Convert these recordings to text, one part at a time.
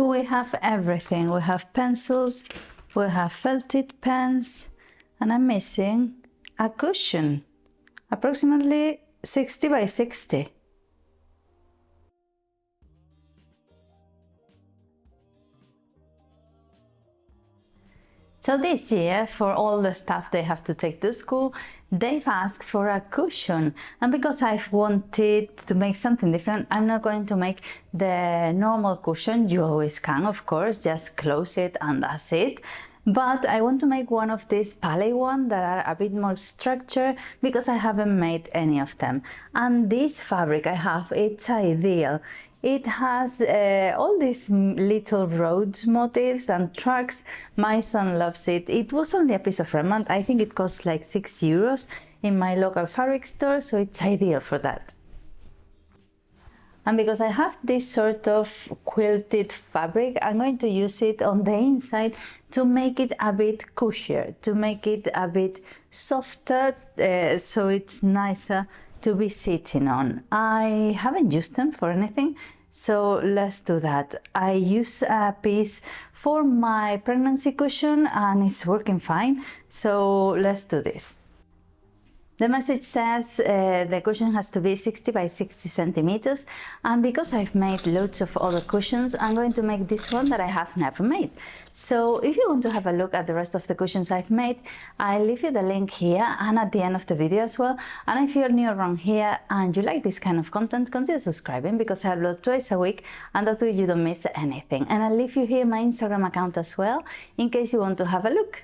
we have everything. We have pencils, we have felted pens, and I'm missing a cushion, approximately 60 by 60. So this year, for all the stuff they have to take to school, they've asked for a cushion. And because I've wanted to make something different, I'm not going to make the normal cushion. You always can, of course, just close it and that's it. But I want to make one of these pallet ones that are a bit more structured because I haven't made any of them. And this fabric I have, it's ideal. It has all these little road motifs and trucks. My son loves it. It was only a piece of remnant. I think it cost like €6 in my local fabric store, so it's ideal for that. And because I have this sort of quilted fabric, I'm going to use it on the inside to make it a bit cushier, to make it a bit softer, so it's nicer to be sitting on. I haven't used them for anything, so let's do that. I use a piece for my pregnancy cushion and it's working fine, so let's do this. The message says the cushion has to be 60 by 60 centimeters, and because I've made loads of other cushions, I'm going to make this one that I have never made. So if you want to have a look at the rest of the cushions I've made, I'll leave you the link here and at the end of the video as well. And if you're new around here and you like this kind of content, consider subscribing because I upload twice a week and that way you don't miss anything. And I'll leave you here my Instagram account as well in case you want to have a look.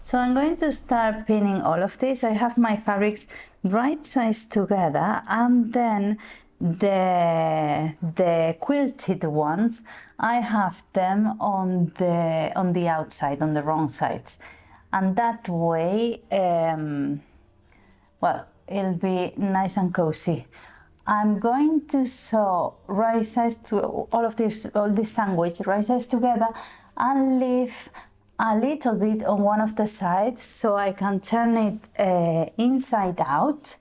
So I'm going to start pinning all of this. I have my fabrics right sized together, and then the quilted ones, I have them on the outside, on the wrong sides, and that way, well, it'll be nice and cozy. I'm going to sew right sides to all this sandwich right sides together and leave a little bit on one of the sides so I can turn it inside out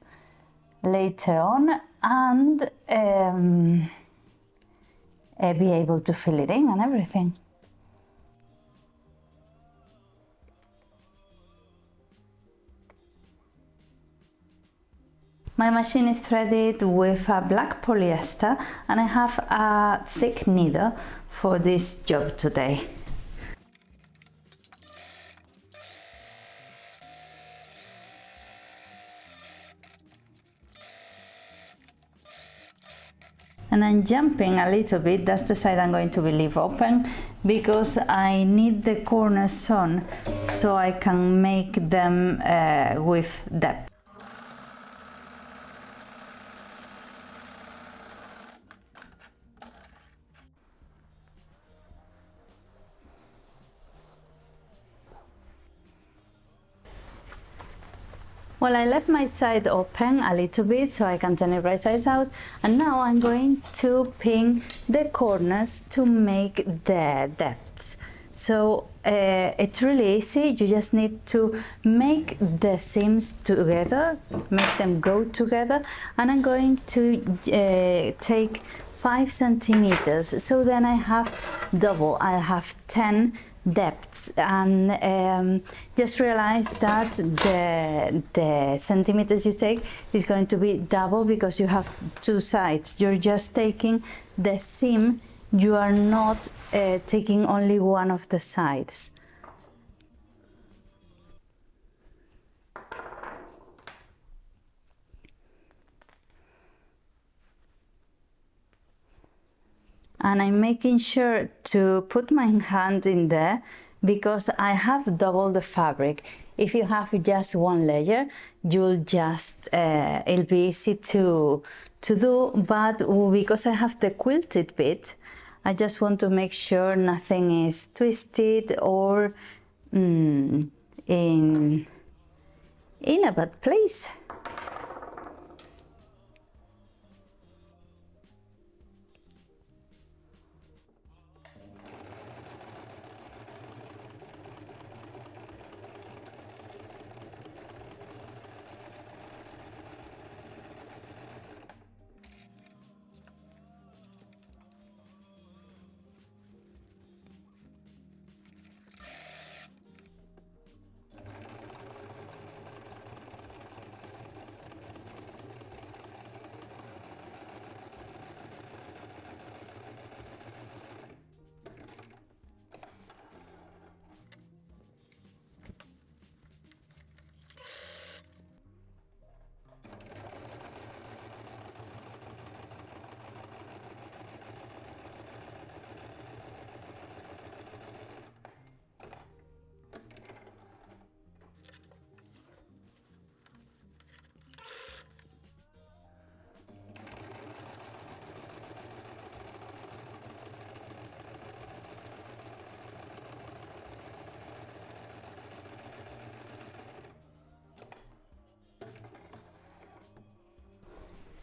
later on and be able to fill it in and everything. My machine is threaded with a black polyester and I have a thick needle for this job today. And I'm jumping a little bit, that's the side I'm going to leave open because I need the corners sewn so I can make them with depth. Well, I left my side open a little bit so I can turn it right sides out, and now I'm going to pin the corners to make the depths. So it's really easy, you just need to make the seams together, make them go together, and I'm going to take 5 centimeters, so then I have double, I have 10 depths, and just realize that the centimeters you take is going to be double because you have 2 sides. You're just taking the seam, you are not taking only one of the sides. And I'm making sure to put my hand in there because I have double the fabric. If you have just one layer, you'll just, it'll be easy to do, but because I have the quilted bit, I just want to make sure nothing is twisted or in a bad place.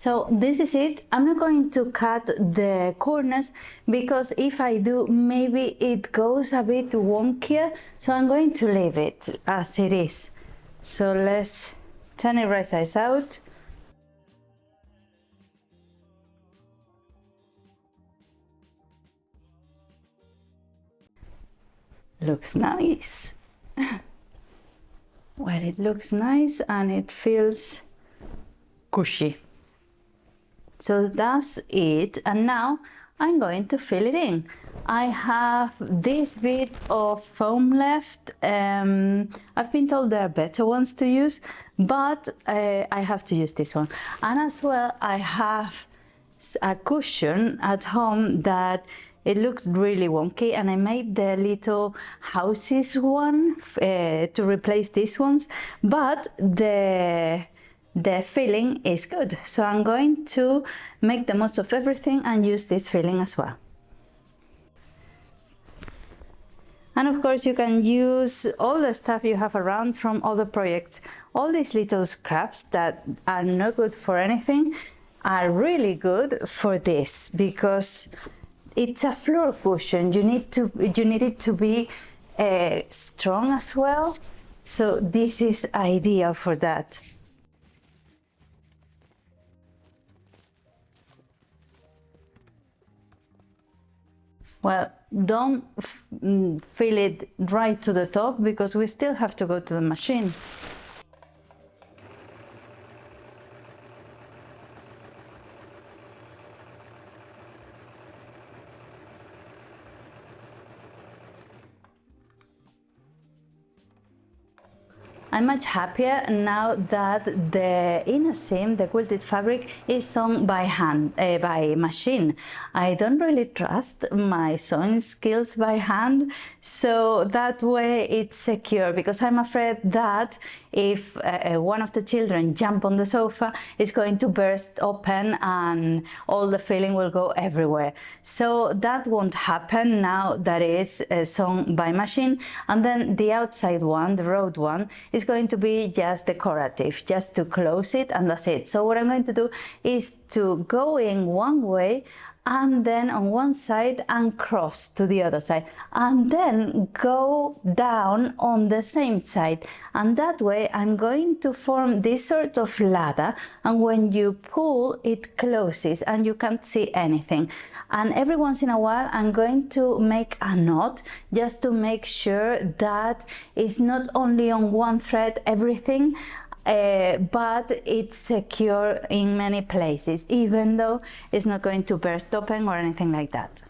So this is it. I'm not going to cut the corners because if I do, maybe it goes a bit wonkier. So I'm going to leave it as it is. So let's turn it right sides out. Looks nice. Well, it looks nice and it feels cushy. So that's it, and now I'm going to fill it in. I have this bit of foam left. I've been told there are better ones to use, but I have to use this one. And as well, I have a cushion at home that it looks really wonky, and I made the little houses one to replace these ones, but the filling is good. So I'm going to make the most of everything and use this filling as well. And of course you can use all the stuff you have around from other projects. All these little scraps that are not good for anything are really good for this, because it's a floor cushion. You need it to be strong as well. So this is ideal for that. Well, don't fill it right to the top because we still have to go to the machine. I'm much happier now that the inner seam, the quilted fabric, is sewn by hand, by machine. I don't really trust my sewing skills by hand, so that way it's secure, because I'm afraid that if one of the children jump on the sofa, it's going to burst open and all the filling will go everywhere. So that won't happen now that it's sewn by machine. And then the outside one, the road one, is going to be just decorative, just to close it, and that's it. So what I'm going to do is to go in one way and then on one side and cross to the other side, and then go down on the same side, and that way I'm going to form this sort of ladder, and when you pull it closes and you can't see anything. And every once in a while I'm going to make a knot just to make sure that it's not only on one thread everything, but it's secure in many places, even though it's not going to burst open or anything like that.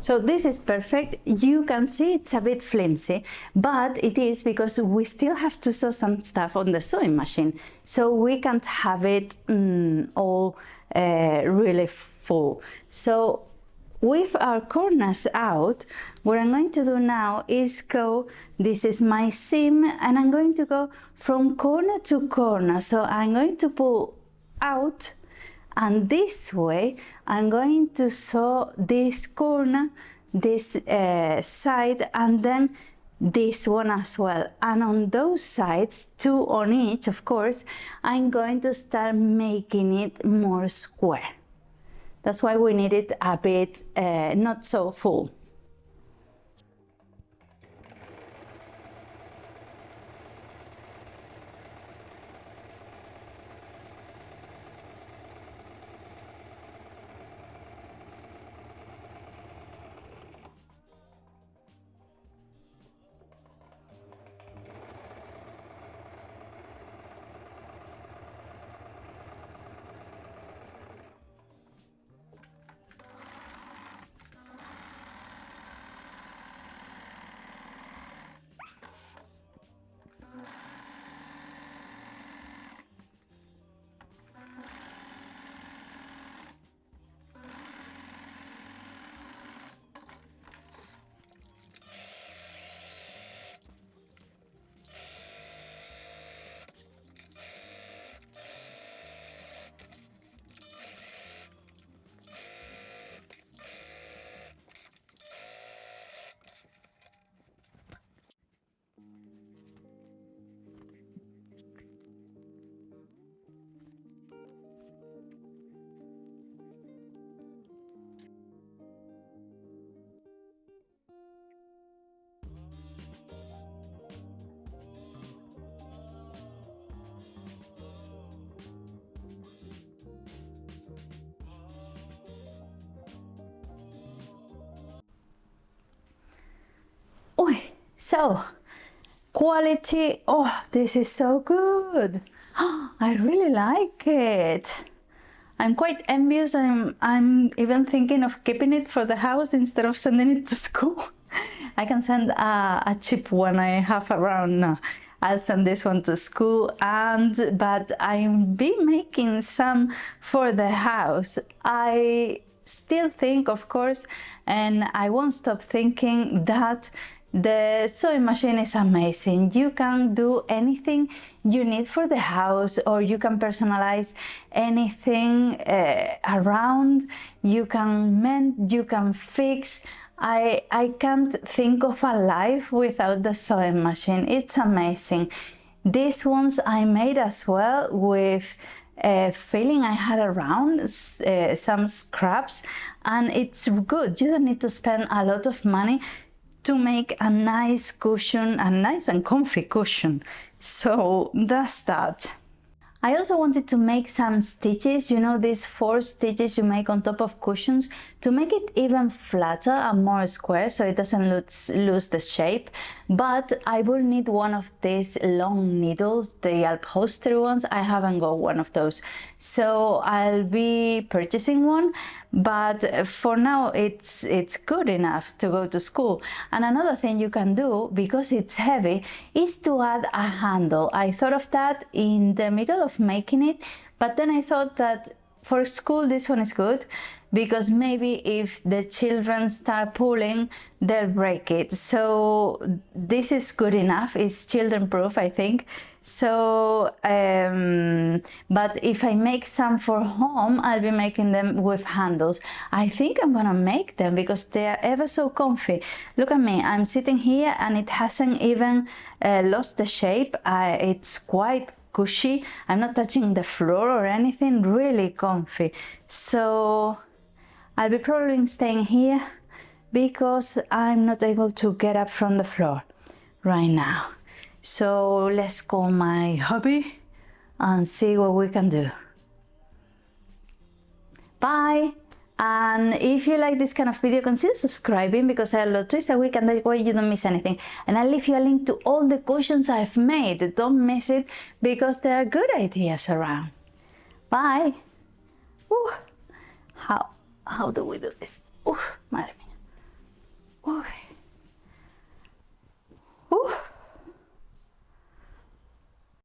So this is perfect. You can see it's a bit flimsy, but it is because we still have to sew some stuff on the sewing machine. So we can't have it all really full. So with our corners out, what I'm going to do now is go, this is my seam, and I'm going to go from corner to corner. So I'm going to pull out, and this way I'm going to sew this corner, this side, and then this one as well. And on those sides, two on each, of course, I'm going to start making it more square. That's why we need it a bit not so full. So, quality, oh, this is so good. I really like it. I'm quite envious. I'm even thinking of keeping it for the house instead of sending it to school. I can send a cheap one I have around. No, I'll send this one to school, but I'm be making some for the house. I still think, of course, and I won't stop thinking that the sewing machine is amazing. You can do anything you need for the house, or you can personalize anything around. You can mend, you can fix. I can't think of a life without the sewing machine. It's amazing. These ones I made as well with feeling I had around some scraps, and it's good. You don't need to spend a lot of money to make a nice cushion, a nice and comfy cushion. So that's that. I also wanted to make some stitches, you know, these 4 stitches you make on top of cushions, to make it even flatter and more square so it doesn't lose the shape. But I will need one of these long needles, the upholstery ones. I haven't got one of those, so I'll be purchasing one. But for now it's good enough to go to school. And another thing you can do, because it's heavy, is to add a handle. I thought of that in the middle of making it, but then I thought that for school this one is good, because maybe if the children start pulling, they'll break it. So this is good enough. It's children proof, I think. So but if I make some for home, I'll be making them with handles. I think I'm gonna make them because they are ever so comfy. Look at me, I'm sitting here and it hasn't even lost the shape. It's quite cushy. I'm not touching the floor or anything. Really comfy. So I'll be probably staying here because I'm not able to get up from the floor right now. So let's call my hubby and see what we can do. Bye! And if you like this kind of video, consider subscribing, because I upload twice a week and that way you don't miss anything. And I'll leave you a link to all the cushions I've made. Don't miss it, because there are good ideas around. Bye! Ooh. How do we do this? Madre mía. Ooh.